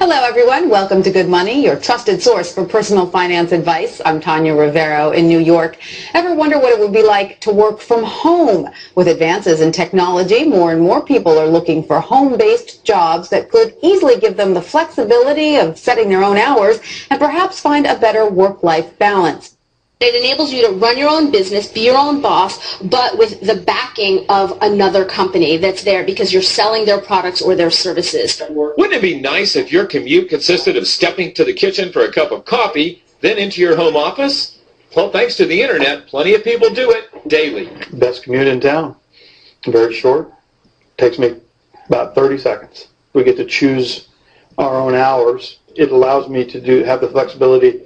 Hello, everyone. Welcome to Good Money, your trusted source for personal finance advice. I'm Tanya Rivero in New York. Ever wonder what it would be like to work from home? With advances in technology, more and more people are looking for home-based jobs that could easily give them the flexibility of setting their own hours and perhaps find a better work-life balance. It enables you to run your own business, be your own boss, but with the backing of another company that's there because you're selling their products or their services. Wouldn't it be nice if your commute consisted of stepping to the kitchen for a cup of coffee, then into your home office? Well, thanks to the internet, plenty of people do it daily. Best commute in town. Very short. Takes me about 30 seconds. We get to choose our own hours. It allows me to have the flexibility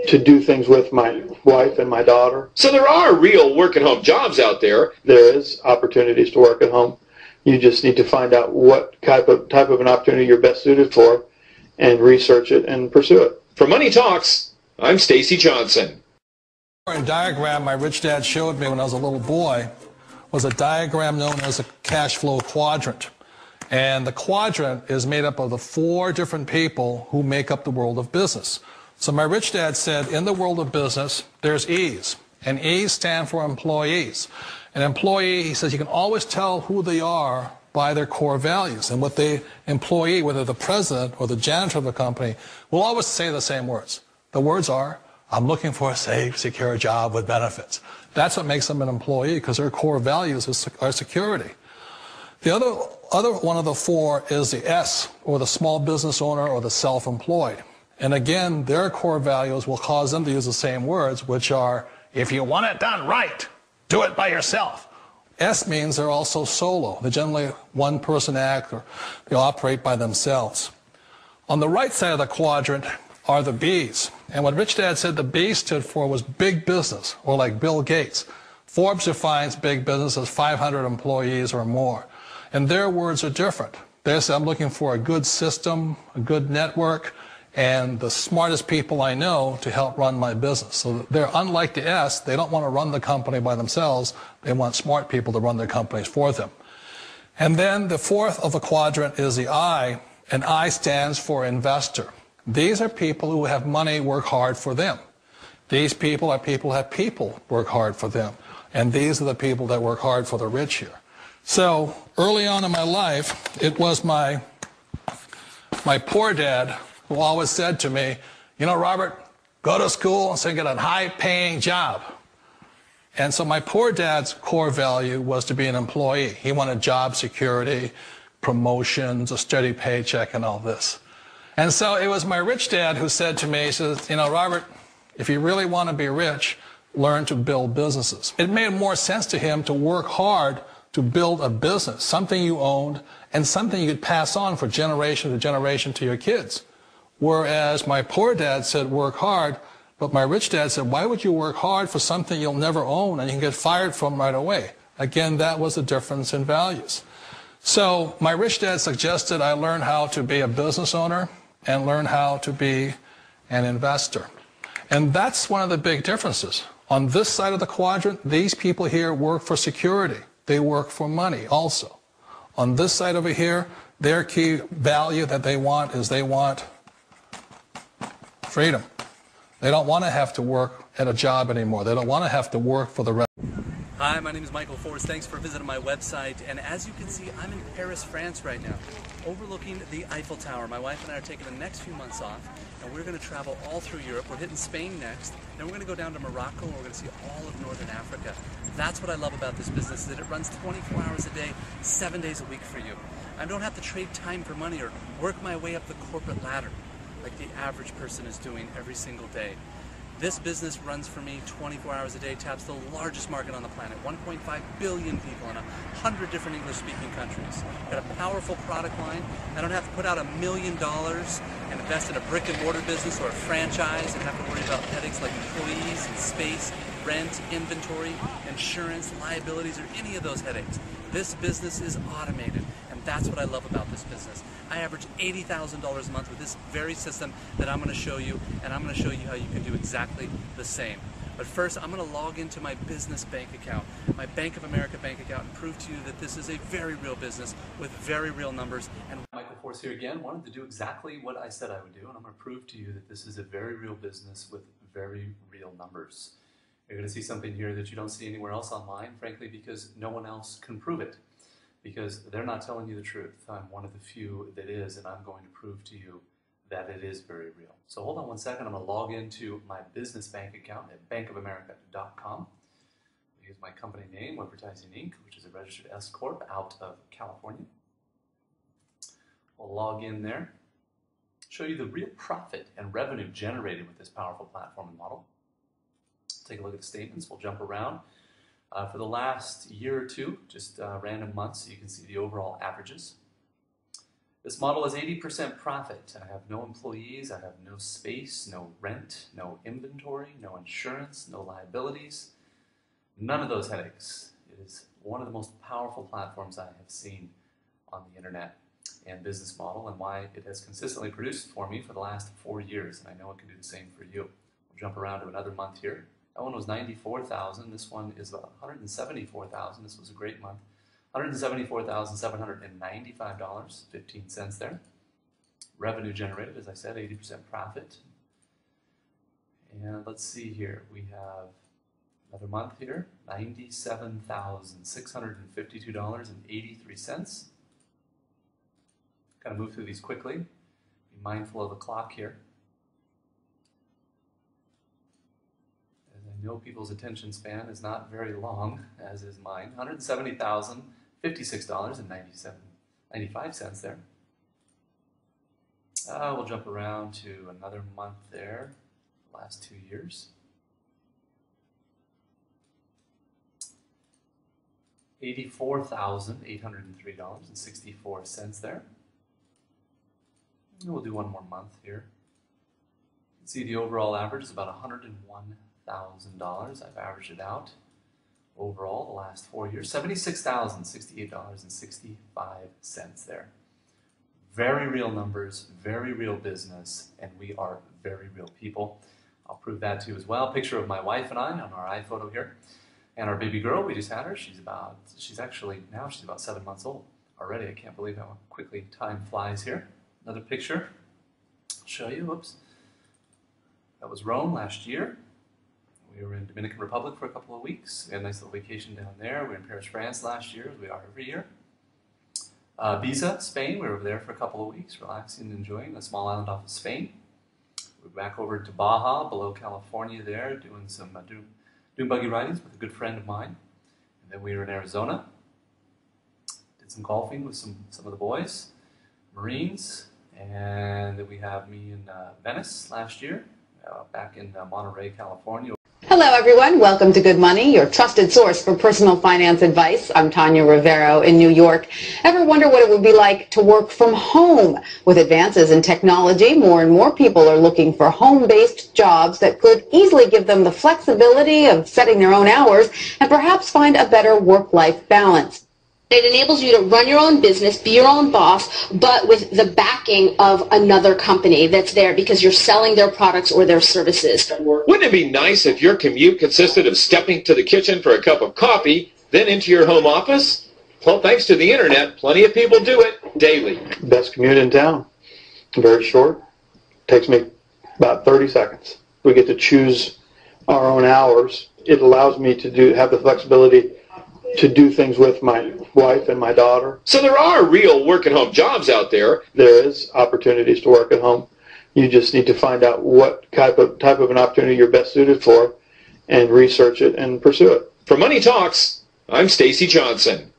to do things with my wife and my daughter. So there are real work-at-home jobs out there. There is opportunities to work at home. You just need to find out what type of an opportunity you're best suited for and research it and pursue it. For Money Talks, I'm Stacy Johnson. A diagram my rich dad showed me when I was a little boy was a diagram known as a cash flow quadrant. And the quadrant is made up of the 4 different people who make up the world of business. So my rich dad said, in the world of business, there's E's, and E's stand for employees. An employee, he says, you can always tell who they are by their core values. And what the employee, whether the president or the janitor of the company, will always say the same words. The words are, I'm looking for a safe, secure job with benefits. That's what makes them an employee, because their core values are security. The other one of the 4 is the S, or the small business owner or the self-employed. And again, their core values will cause them to use the same words, which are, if you want it done right, do it by yourself. S means they're also solo. They're generally one-person act, or they operate by themselves. On the right side of the quadrant are the B's. And what Rich Dad said the B stood for was big business, or like Bill Gates. Forbes defines big business as 500 employees or more. And their words are different. They say, I'm looking for a good system, a good network, and the smartest people I know to help run my business. So they're unlike the S. They don't want to run the company by themselves. They want smart people to run their companies for them. And then the 4th of the quadrant is the I, and I stands for investor. These are people who have money work hard for them. These people are people who have people work hard for them. And these are the people that work hard for the rich here. So early on in my life, it was my poor dad who always said to me, you know, Robert, go to school and so get a high-paying job. And so my poor dad's core value was to be an employee. He wanted job security, promotions, a steady paycheck, and all this. And so it was my rich dad who said to me, he says, you know, Robert, if you really want to be rich, learn to build businesses. It made more sense to him to work hard to build a business, something you owned, and something you could pass on for generation to generation to your kids. Whereas my poor dad said work hard, but my rich dad said, why would you work hard for something you'll never own and you can get fired from right away? Again, that was the difference in values. So my rich dad suggested I learn how to be a business owner and learn how to be an investor. And that's one of the big differences. On this side of the quadrant, these people here work for security. They work for money also. On this side over here, their key value that they want is they want freedom. They don't want to have to work at a job anymore. They don't want to have to work for the rest. Hi, my name is Michael Forrest. Thanks for visiting my website. And as you can see, I'm in Paris, France right now, overlooking the Eiffel Tower. My wife and I are taking the next few months off, and we're going to travel all through Europe. We're hitting Spain next, then we're going to go down to Morocco, and we're going to see all of Northern Africa. That's what I love about this business, is that it runs 24 hours a day, 7 days a week for you. I don't have to trade time for money or work my way up the corporate ladder like the average person is doing every single day. This business runs for me 24 hours a day, taps the largest market on the planet, 1.5 billion people in 100 different English-speaking countries. Got a powerful product line. I don't have to put out $1 million and invest in a brick-and-mortar business or a franchise and have to worry about headaches like employees and space, rent, inventory, insurance, liabilities, or any of those headaches. This business is automated, and that's what I love about this business. I average $80,000 a month with this very system that I'm going to show you, and I'm going to show you how you can do exactly the same. But first, I'm going to log into my business bank account, my Bank of America bank account, and prove to you that this is a very real business with very real numbers. And Michael Force Force here again. Wanted to do exactly what I said I would do, and I'm going to prove to you that this is a very real business with very real numbers. You're going to see something here that you don't see anywhere else online, frankly, because no one else can prove it, because they're not telling you the truth. I'm one of the few that is, and I'm going to prove to you that it is very real. So hold on one second. I'm going to log into my business bank account at bankofamerica.com. Use my company name, Advertising Inc., which is a registered S Corp out of California. We'll log in there, show you the real profit and revenue generated with this powerful platform and model. Take a look at the statements. We'll jump around. For the last year or two, just random months, so you can see the overall averages. This model is 80% profit. I have no employees, I have no space, no rent, no inventory, no insurance, no liabilities. None of those headaches. It is one of the most powerful platforms I have seen on the internet and business model, and why it has consistently produced for me for the last 4 years, and I know it can do the same for you. We'll jump around to another month here. That one was $94,000. This one is about $174,000. This was a great month. $174,795, 15 cents there. Revenue generated, as I said, 80% profit. And let's see here. We have another month here, $97,652.83. Kind of move through these quickly. Be mindful of the clock here. As I know people's attention span is not very long, as is mine. $170,056.95 there. We'll jump around to another month there, the last 2 years. $84,803.64 there. And we'll do one more month here. You can see the overall average is about $101,000. I've averaged it out overall the last 4 years. $76,068.65 there. Very real numbers, very real business, and we are very real people. I'll prove that to you as well. Picture of my wife and I on our iPhoto here. And our baby girl, we just had her. She's about 7 months old already. I can't believe how quickly time flies here. Another picture. I'll show you. Whoops. That was Rome last year. We were in Dominican Republic for a couple of weeks. We had a nice little vacation down there. We were in Paris, France last year, as we are every year. Ibiza, Spain. We were over there for a couple of weeks, relaxing and enjoying a small island off of Spain. We're back over to Baja, below California there, doing some doing buggy ridings with a good friend of mine. And then we were in Arizona. Did some golfing with some of the boys, Marines. And then we have me in Venice last year, back in Monterey, California. Hello everyone, welcome to Good Money, your trusted source for personal finance advice. I'm Tanya Rivero in New York. Ever wonder what it would be like to work from home? With advances in technology, more and more people are looking for home-based jobs that could easily give them the flexibility of setting their own hours and perhaps find a better work-life balance. It enables you to run your own business, be your own boss, but with the backing of another company that's there because you're selling their products or their services. Wouldn't it be nice if your commute consisted of stepping to the kitchen for a cup of coffee, then into your home office? Well, thanks to the internet, plenty of people do it daily. Best commute in town. Very short. Takes me about 30 seconds. We get to choose our own hours. It allows me to have the flexibility to do things with my wife and my daughter. So there are real work-at-home jobs out there. There is opportunities to work at home. You just need to find out what type of an opportunity you're best suited for and research it and pursue it. For Money Talks, I'm Stacy Johnson.